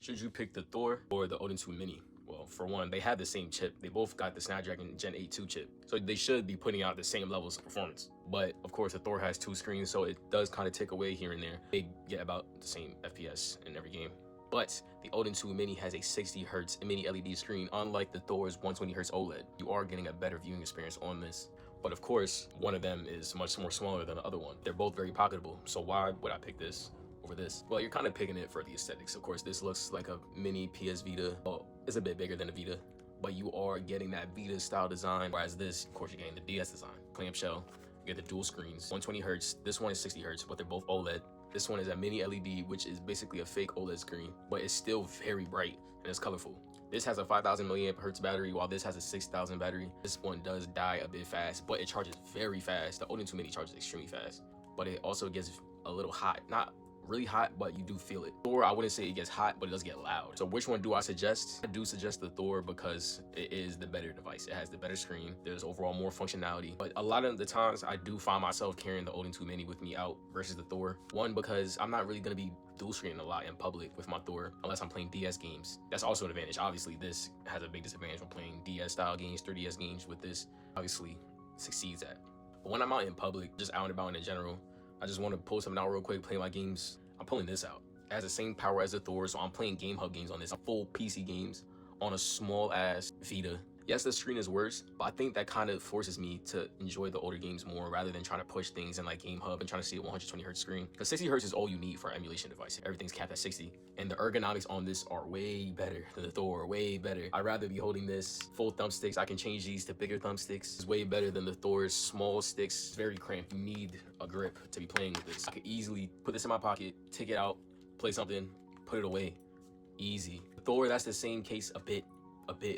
Should you pick the Thor or the Odin 2 Mini? Well, for one, they have the same chip. They both got the Snapdragon Gen 8 2 chip. So they should be putting out the same levels of performance. But of course, the Thor has 2 screens, so it does kind of take away here and there. They get about the same FPS in every game. But the Odin 2 Mini has a 60 Hz mini LED screen, unlike the Thor's 120 Hz OLED. You are getting a better viewing experience on this. But of course, one of them is much more smaller than the other one. They're both very pocketable, so why would I pick this over this? Well, you're kind of picking it for the aesthetics. Of course, this looks like a mini PS Vita. Well, it's a bit bigger than a Vita, but you are getting that Vita style design, whereas this, of course, you're getting the DS design. Clamshell, you get the dual screens, 120 Hz. This one is 60 Hz, but they're both OLED. This one is a mini LED, which is basically a fake OLED screen, but it's still very bright and it's colorful. This has a 5,000 milliamp hertz battery, while this has a 6,000 battery. This one does die a bit fast, but it charges very fast. The Odin 2 Mini charges extremely fast, but it also gets a little hot. Not really hot, but you do feel it. Thor, I wouldn't say it gets hot, but it does get loud. So which one do I suggest? I do suggest the Thor because it is the better device. It has the better screen. There's overall more functionality. But a lot of the times I do find myself carrying the Odin 2 Mini with me out versus the Thor. One, because I'm not really gonna be dual screening a lot in public with my Thor unless I'm playing DS games. That's also an advantage. Obviously, this has a big disadvantage when playing DS style games, 3DS games with this. Obviously, succeeds at. But when I'm out in public, just out and about in general, I just want to pull something out real quick, play my games. I'm pulling this out. It has the same power as the Thor, so I'm playing Game Hub games on this. Full PC games on a small ass Vita. Yes, the screen is worse, but I think that kind of forces me to enjoy the older games more rather than trying to push things in like Game Hub and trying to see a 120 Hz screen. Because 60 Hz is all you need for an emulation device. Everything's capped at 60. And the ergonomics on this are way better than the Thor, way better. I'd rather be holding this full thumbsticks. I can change these to bigger thumbsticks. It's way better than the Thor's small sticks. It's very cramped. You need a grip to be playing with this. I could easily put this in my pocket, take it out, play something, put it away. Easy. The Thor, that's the same case a bit.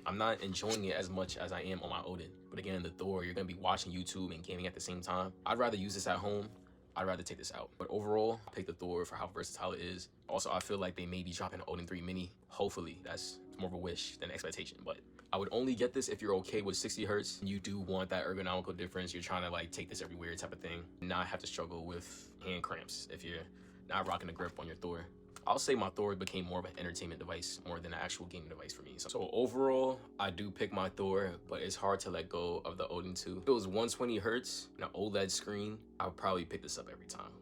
I'm not enjoying it as much as I am on my Odin. But again, the Thor, you're gonna be watching YouTube and gaming at the same time. I'd rather use this at home. I'd rather take this out. But overall, I pick the Thor for how versatile it is. Also, I feel like they may be dropping an Odin 3 Mini. Hopefully, that's more of a wish than expectation. But I would only get this if you're okay with 60 Hz. You do want that ergonomical difference. You're trying to like take this everywhere type of thing. Not have to struggle with hand cramps if you're not rocking a grip on your Thor. I'll say my Thor became more of an entertainment device more than an actual gaming device for me. So overall, I do pick my Thor, but it's hard to let go of the Odin 2. If it was 120 Hz and an OLED screen, I would probably pick this up every time.